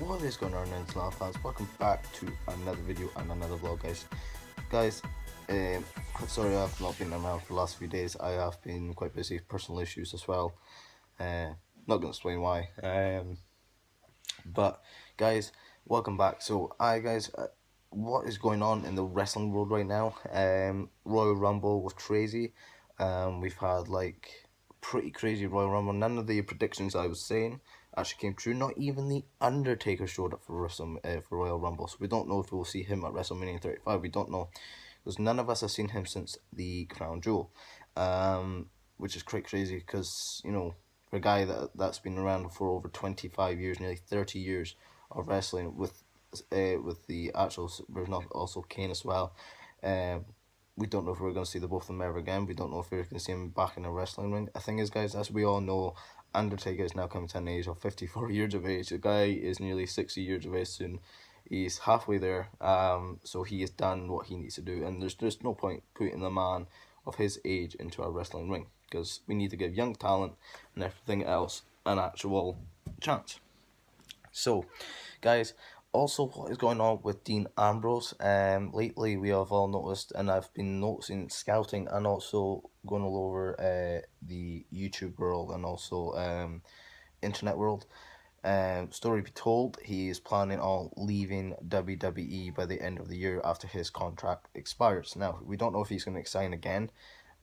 What is going on, internet fans? Welcome back to another video and another vlog, guys. Guys, sorry I've not been around for the last few days. I have been quite busy, personal issues as well. Not gonna explain why. But guys, welcome back. So, guys, what is going on in the wrestling world right now? Royal Rumble was crazy. We've had like pretty crazy Royal Rumble. None of the predictions I was saying actually came true. Not even the Undertaker showed up for for Royal Rumble. So we don't know if we'll see him at WrestleMania 35. We don't know because none of us have seen him since the Crown Jewel, which is quite crazy because for a guy that's been around for over 25 years, nearly 30 years of wrestling with the actual version of also Kane as well. We don't know if we're going to see the both of them ever again. We don't know if we're going to see him back in a wrestling ring. The thing is, guys, as we all know, Undertaker is now coming to an age of 54 years of age. The guy is nearly 60 years of age soon. He's halfway there. So he has done what he needs to do, and there's just no point putting the man of his age into a wrestling ring because we need to give young talent and everything else an actual chance. So, guys, also what is going on with Dean Ambrose? Lately we have all noticed, and I've been noticing scouting and also going all over the YouTube world and also internet world. Story be told, he is planning on leaving WWE by the end of the year after his contract expires. Now, we don't know if he's going to sign again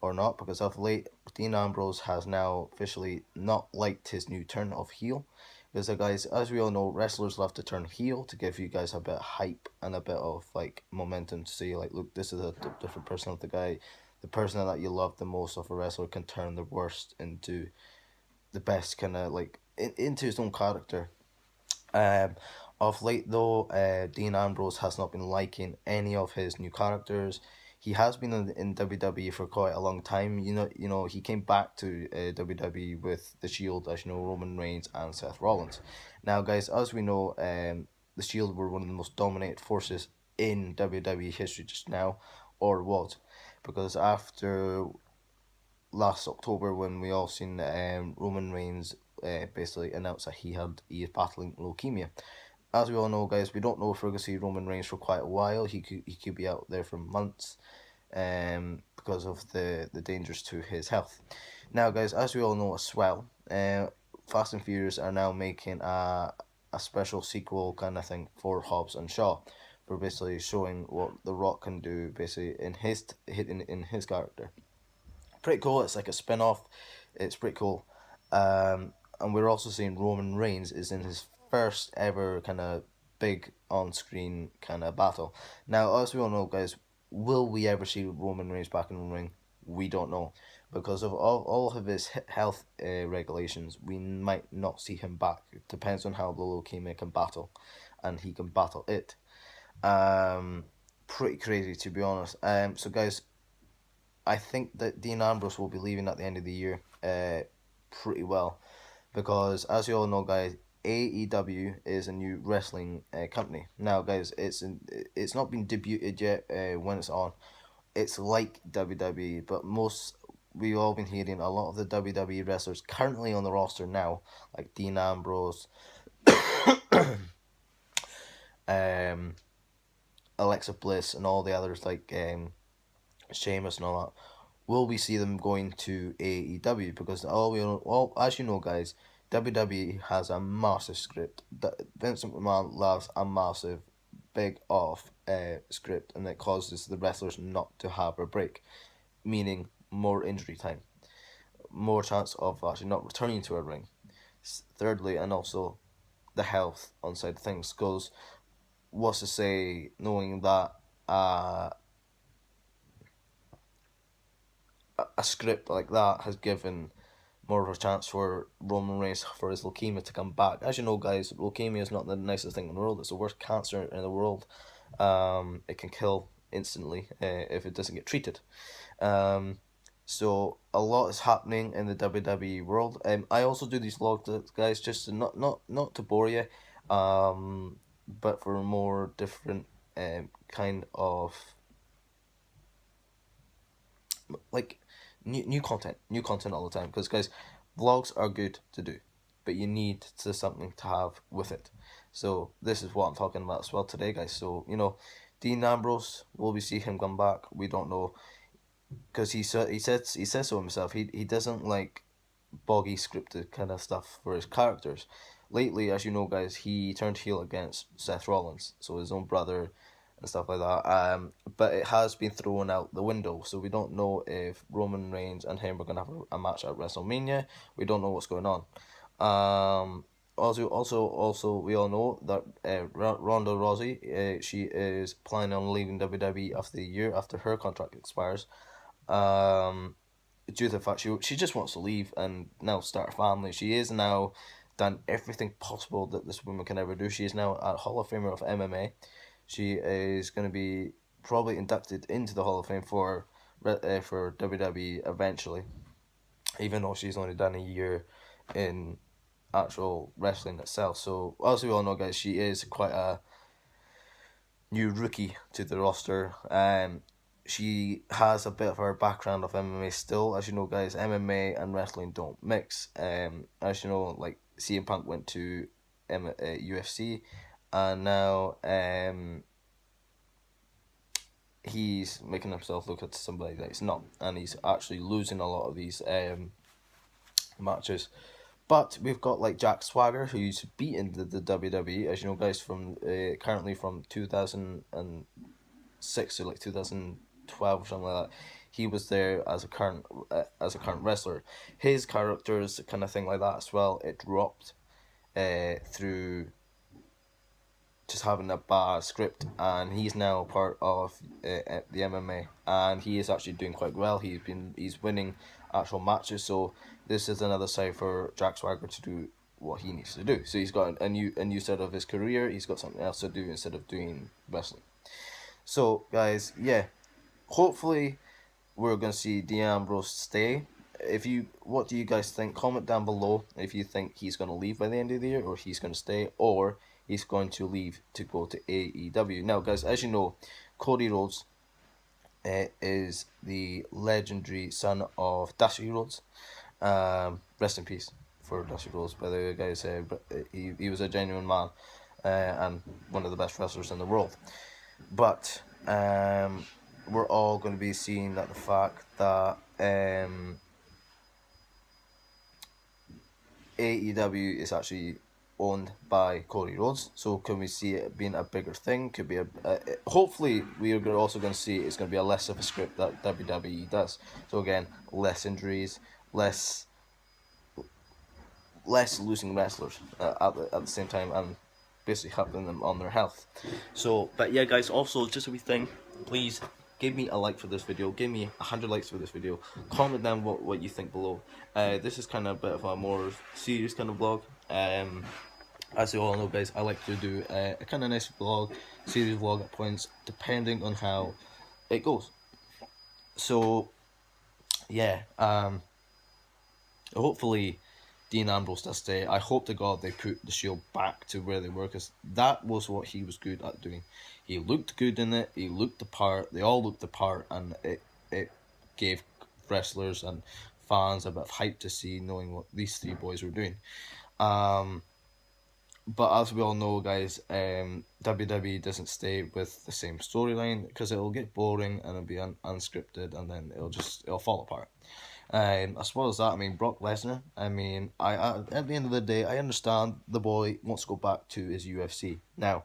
or not because of late, Dean Ambrose has now officially not liked his new turn of heel. Because, guys, as we all know, wrestlers love to turn heel to give you guys a bit of hype and a bit of like momentum to say, like, look, this is a different person of the guy. The person that you love the most of a wrestler can turn the worst into the best, kind of like into his own character. Of late though, Dean Ambrose has not been liking any of his new characters. He has been in WWE for quite a long time. He came back to WWE with the Shield, as you know, Roman Reigns and Seth Rollins. Now, guys, as we know, the Shield were one of the most dominant forces in WWE history just now, or was, because after last October when we all seen Roman Reigns basically announced that he is battling leukemia. As we all know, guys, we don't know if we're going to see Roman Reigns for quite a while. He could be out there for months because of the dangers to his health. Now, guys, as we all know as well, Fast and Furious are now making a special sequel kind of thing for Hobbs and Shaw, for basically showing what The Rock can do basically in his character. Pretty cool. It's like a spin-off. It's pretty cool. And we're also seeing Roman Reigns is in his first ever kind of big on-screen kind of battle. Now, as we all know, guys, will we ever see Roman Reigns back in the ring? We don't know. Because of all of his health regulations, we might not see him back. It depends on how the leukemia can battle, and he can battle it. Pretty crazy, to be honest. So, guys, I think that Dean Ambrose will be leaving at the end of the year pretty well. Because, as you all know, guys, AEW is a new wrestling company. Now, guys, it's not been debuted yet when it's on. It's like WWE, but we've all been hearing a lot of the WWE wrestlers currently on the roster now, like Dean Ambrose, Alexa Bliss, and all the others like Sheamus and all that. Will we see them going to AEW? Because as you know, guys, WWE has a massive script. Vince McMahon loves a massive, big off script, and it causes the wrestlers not to have a break, meaning more injury time, more chance of actually not returning to a ring. Thirdly, and also the health on side of things, because what's to say knowing that a script like that has given more of a chance for Roman Reigns for his leukemia to come back. As you know, guys, leukemia is not the nicest thing in the world. It's the worst cancer in the world. It can kill instantly if it doesn't get treated. So a lot is happening in the WWE world. I also do these vlogs, guys, just to not to bore you, but for a more different kind of like new content all the time. Because, guys, vlogs are good to do, but you need something to have with it. So this is what I'm talking about as well today, guys. So Dean Ambrose, will we see him come back? We don't know, because he says so himself. He doesn't like boggy scripted kind of stuff for his characters. Lately, as you know, guys, he turned heel against Seth Rollins, so his own brother and stuff like that. But it has been thrown out the window, so we don't know if Roman Reigns and him are gonna have a match at WrestleMania. We don't know what's going on. Also, we all know that Ronda Rousey, she is planning on leaving WWE after the year after her contract expires. Due to the fact she just wants to leave and now start a family. She is now done everything possible that this woman can ever do. She is now a Hall of Famer of MMA. She is going to be probably inducted into the Hall of Fame for WWE eventually, even though she's only done a year in actual wrestling itself. So as we all know, guys, she is quite a new rookie to the roster. She has a bit of her background of MMA still. As you know, guys, MMA and wrestling don't mix. As you know, like CM Punk went to UFC, and now he's making himself look at somebody that he's not, and he's actually losing a lot of these matches. But we've got like Jack Swagger, who's beaten the WWE, as you know, guys, from currently from 2006 to like 2012 or something like that. He was there as a current wrestler. His characters kind of thing like that as well. It dropped through just having a bad script, and he's now part of the MMA, and he is actually doing quite well. He's winning actual matches, so this is another side for Jack Swagger to do what he needs to do. So he's got a new side of his career. He's got something else to do instead of doing wrestling. So guys, yeah, hopefully we're gonna see Dean Ambrose stay. What do you guys think? Comment down below if you think he's gonna leave by the end of the year, or he's gonna stay, or he's going to leave to go to AEW. Now, guys, as you know, Cody Rhodes is the legendary son of Dusty Rhodes. Rest in peace for Dusty Rhodes. By the way, guys, he was a genuine man and one of the best wrestlers in the world. But we're all going to be seeing that the fact that AEW is actually owned by Cody Rhodes. So can we see it being a bigger thing? Could be hopefully we are also going to see it's going to be a less of a script that WWE does. So again, less injuries, less losing wrestlers at the same time, and basically helping them on their health. So, but yeah, guys, also just a wee thing, please give me a like for this video. Give me 100 likes for this video. Comment down what you think below. This is kind of a bit of a more serious kind of vlog. As you all know, guys, I like to do a kind of nice vlog, serious vlog at points, depending on how it goes. So, yeah, hopefully Dean Ambrose does stay. I hope to God they put the Shield back to where they were, because that was what he was good at doing. He looked good in it. He looked the part. They all looked the part, and it gave wrestlers and fans a bit of hype to see, knowing what these three boys were doing. But as we all know, guys, WWE doesn't stay with the same storyline, because it'll get boring and it'll be unscripted, and then it'll fall apart. As well as that, I mean, Brock Lesnar, I mean, I at the end of the day, I understand the boy wants to go back to his UFC. Now,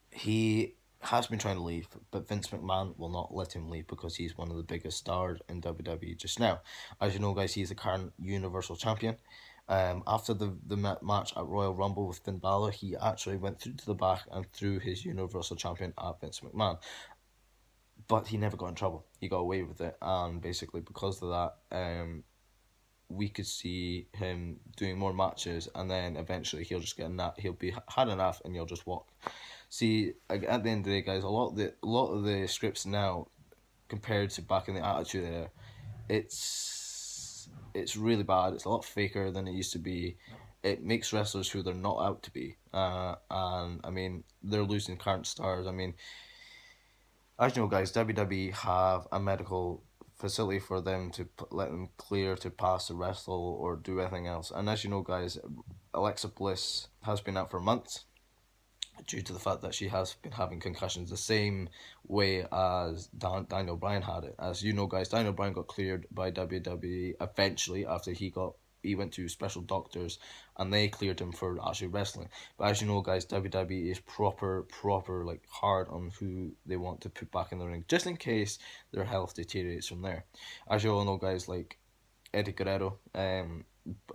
he has been trying to leave, but Vince McMahon will not let him leave, because he's one of the biggest stars in WWE just now. As you know, guys, he's the current Universal Champion. After the match at Royal Rumble with Finn Balor, he actually went through to the back and threw his Universal Champion at Vince McMahon. But he never got in trouble. He got away with it, and basically because of that, we could see him doing more matches, and then eventually he'll just get he'll be had enough, and he'll just walk. See, at the end of the day, guys, a lot of the scripts now, compared to back in the Attitude Era, it's really bad. It's a lot faker than it used to be. It makes wrestlers who they're not out to be. And I mean, they're losing current stars. I mean, as you know, guys, WWE have a medical facility for them to let them clear to pass the wrestle or do anything else. And as you know, guys, Alexa Bliss has been out for months due to the fact that she has been having concussions the same way as Daniel Bryan had it. As you know, guys, Daniel Bryan got cleared by WWE eventually after he went to special doctors and they cleared him for actually wrestling. But as you know, guys, WWE is proper like hard on who they want to put back in the ring, just in case their health deteriorates from there. As you all know, guys, like Eddie Guerrero,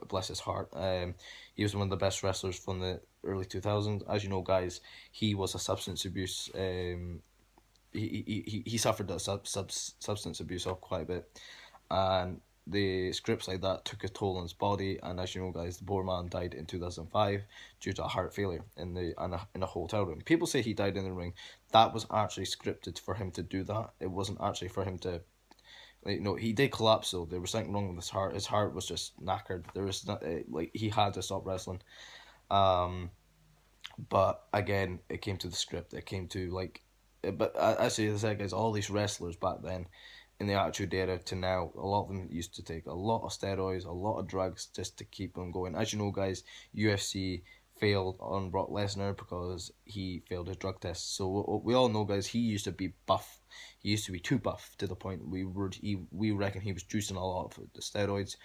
bless his heart, he was one of the best wrestlers from the early 2000s. As you know, guys, he was a substance abuse. He suffered that substance abuse of quite a bit, and the scripts like that took a toll on his body. And as you know, guys, the poor man died in 2005 due to a heart failure in a hotel room. People say he died in the ring. That was actually scripted for him to do that. It wasn't actually for him to. Like, no, he did collapse though. There was something wrong with his heart. His heart was just knackered. There was not, like, he had to stop wrestling. Um, but again, it came to the script. It came to like, but as I said, guys, all these wrestlers back then, in the Attitude Era to now, a lot of them used to take a lot of steroids, a lot of drugs just to keep them going. As you know, guys, UFC failed on Brock Lesnar because he failed his drug test. So we all know, guys, he used to be buff. He used to be too buff to the point we reckon he was juicing a lot of the steroids,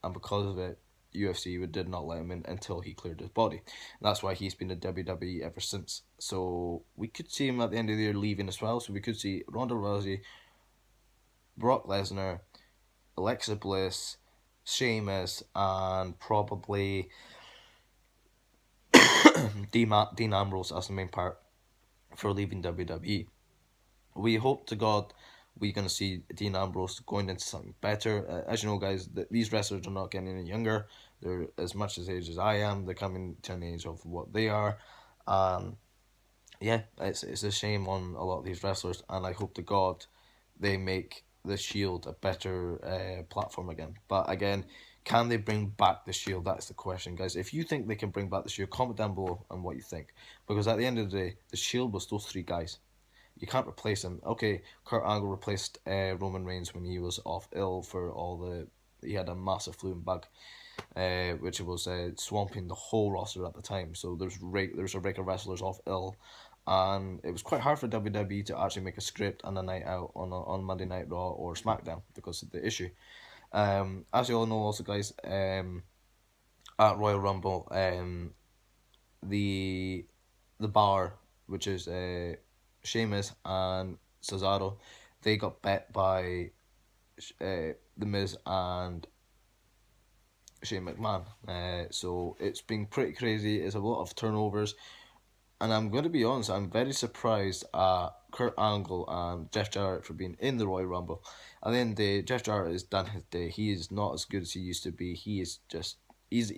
and because of it, UFC did not let him in until he cleared his body. And that's why he's been in WWE ever since. So we could see him at the end of the year leaving as well. So we could see Ronda Rousey, Brock Lesnar, Alexa Bliss, Sheamus, and probably Dean Ambrose as the main part for leaving WWE. We hope to God we're going to see Dean Ambrose going into something better. As you know, guys, these wrestlers are not getting any younger. They're as much as age as I am. They're coming to an age of what they are. Yeah, it's a shame on a lot of these wrestlers, and I hope to God they make the Shield a better platform again. But again, can they bring back the Shield? That's the question, guys. If you think they can bring back the Shield, comment down below on what you think. Because at the end of the day, the Shield was those three guys. You can't replace him. Okay, Kurt Angle replaced Roman Reigns when he was off ill for all the. He had a massive flu and bug, which was swamping the whole roster at the time. So there's a regular wrestlers off ill, and it was quite hard for WWE to actually make a script and a night out on Monday Night Raw or SmackDown because of the issue. As you all know, also, guys, at Royal Rumble, the bar, which is Sheamus and Cesaro, they got bet by The Miz and Shane McMahon. So it's been pretty crazy. It's a lot of turnovers. And I'm going to be honest, I'm very surprised at Kurt Angle and Jeff Jarrett for being in the Royal Rumble. At the end of the day, Jeff Jarrett has done his day. He is not as good as he used to be. He is just, he's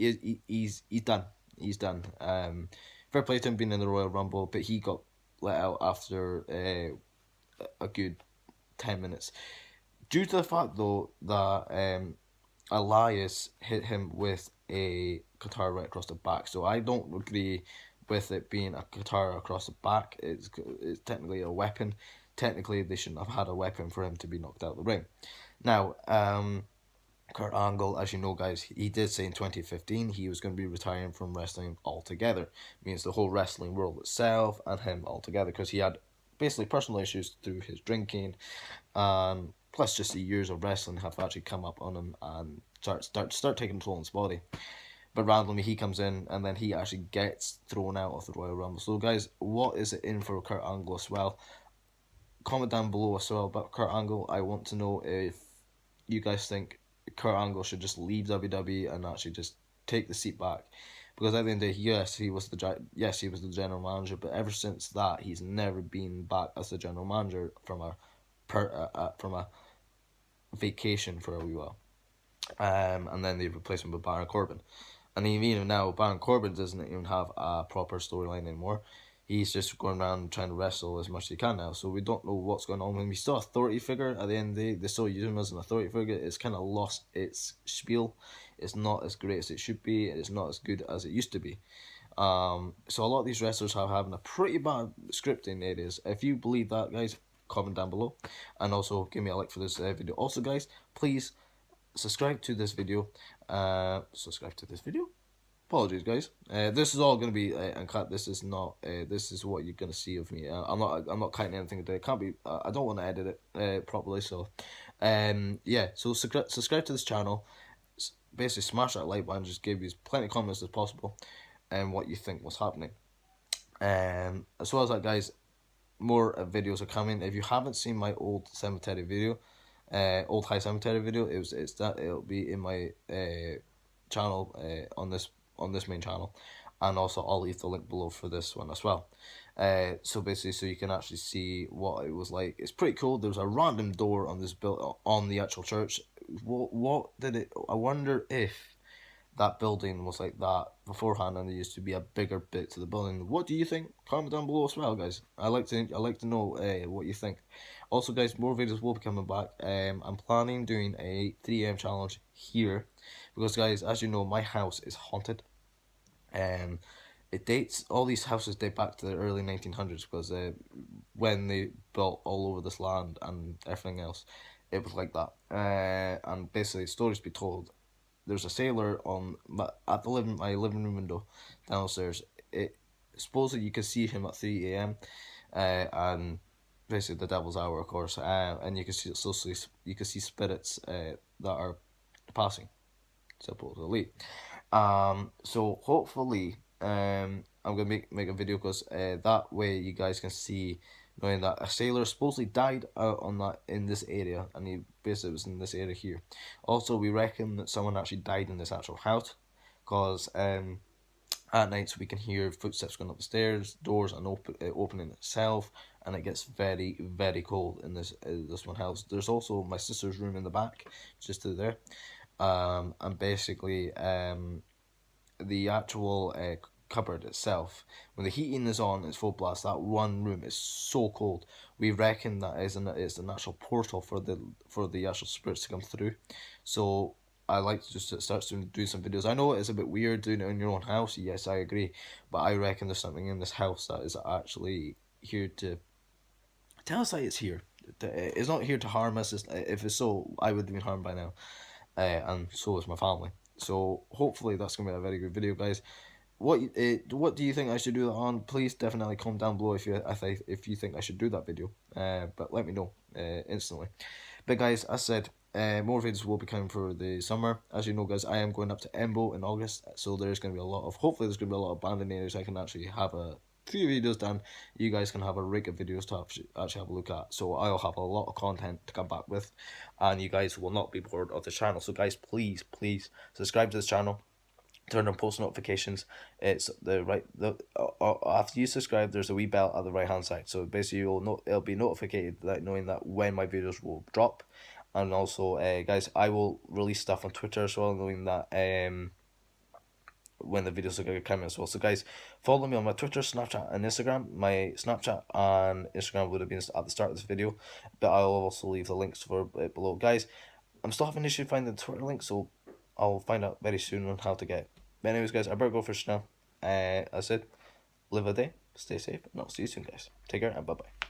done. He's done. Fair play to him being in the Royal Rumble, but he got let out after a good 10 minutes. Due to the fact, though, that Elias hit him with a guitar right across the back. So I don't agree with it being a guitar across the back. It's technically a weapon. Technically, they shouldn't have had a weapon for him to be knocked out of the ring. Now, Kurt Angle, as you know, guys, he did say in 2015 he was going to be retiring from wrestling altogether. Means the whole wrestling world itself and him altogether, because he had basically personal issues through his drinking, and plus just the years of wrestling have actually come up on him and start taking a toll on his body. But randomly he comes in and then he actually gets thrown out of the Royal Rumble. So guys, what is it in for Kurt Angle as well? Comment down below as well about Kurt Angle. I want to know if you guys think Kurt Angle should just leave WWE and actually just take the seat back. Because at the end of the day, yes, he was the general manager, but ever since that, he's never been back as the general manager from a vacation for a wee while. And then they replaced him with Baron Corbin. And even now, Baron Corbin doesn't even have a proper storyline anymore. He's just going around trying to wrestle as much as he can now. So we don't know what's going on. When we still authority figure, at the end of the day, they still use him as an authority figure. It's kind of lost its spiel. It's not as great as it should be. It's not as good as it used to be. So a lot of these wrestlers are having a pretty bad scripting areas. If you believe that, guys, comment down below. And also give me a like for this video. Also, guys, please subscribe to this video. Apologies, guys. This is all gonna be uncut. This is not. This is what you're gonna see of me. I'm not. I'm not cutting anything today. It can't be. I don't want to edit it properly. So, yeah. So subscribe to this channel. Basically, smash that like button. Just give you as plenty of comments as possible, and what you think was happening. As well as that, guys, more videos are coming. If you haven't seen my old cemetery video, old high cemetery video, it'll be in my channel on this main channel, and also I'll leave the link below for this one as well. So basically, so you can actually see what it was like. It's pretty cool. There's a random door on this built on the actual church. What did it? I wonder if that building was like that beforehand, and there used to be a bigger bit to the building. What do you think? Comment down below as well, guys. I like to know what you think. Also, guys, more videos will be coming back. I'm planning doing a 3 a.m. challenge here because, guys, as you know, my house is haunted. It dates, all these houses date back to the early 1900s because when they built all over this land and everything else, it was like that. And basically, stories be told. There's a sailor at my living room window downstairs. It supposedly you can see him at 3 a.m. And basically the devil's hour, of course. And you can see spirits that are passing, supposedly. So hopefully, I'm gonna make a video because that way you guys can see, knowing that a sailor supposedly died out on that in this area, and he basically was in this area here. Also, we reckon that someone actually died in this actual house, because at nights we can hear footsteps going up the stairs, doors and opening itself, and it gets very very cold in this one house. There's also my sister's room in the back, just to there, and basically the actual cupboard itself, when the heating is on, it's full blast. That one room is so cold. We reckon that it's an actual portal for the actual spirits to come through. So I like to just start doing some videos. I know it's a bit weird doing it in your own house. Yes, I agree, but I reckon there's something in this house that is actually here to tell us that it's here. It's not here to harm us. If it's so, I would have been harmed by now, and so is my family. So hopefully that's gonna be a very good video, guys. What do you think I should do that on? Please definitely comment down below if you think I should do that video. But let me know instantly. But guys, as said, more videos will be coming for the summer. As you know, guys, I am going up to Embo in August, so there's going to be hopefully there's going to be a lot of abandoned areas. I can actually have a few videos done. You guys can have a rig of videos to actually have a look at. So I'll have a lot of content to come back with, and you guys will not be bored of the channel. So guys, please subscribe to this channel. Turn on post notifications. It's after you subscribe, there's a wee bell at the right hand side. So basically, it'll be notified that knowing that when my videos will drop, and also, guys, I will release stuff on Twitter as well, knowing that when the videos are going to come as well. So guys, follow me on my Twitter, Snapchat, and Instagram. My Snapchat and Instagram would have been at the start of this video, but I'll also leave the links for it below, guys. I'm still having issue finding the Twitter link, so I'll find out very soon on how to get it. But anyways, guys, I better go first now. I said, live a day, stay safe, and I'll see you soon, guys. Take care, and bye-bye.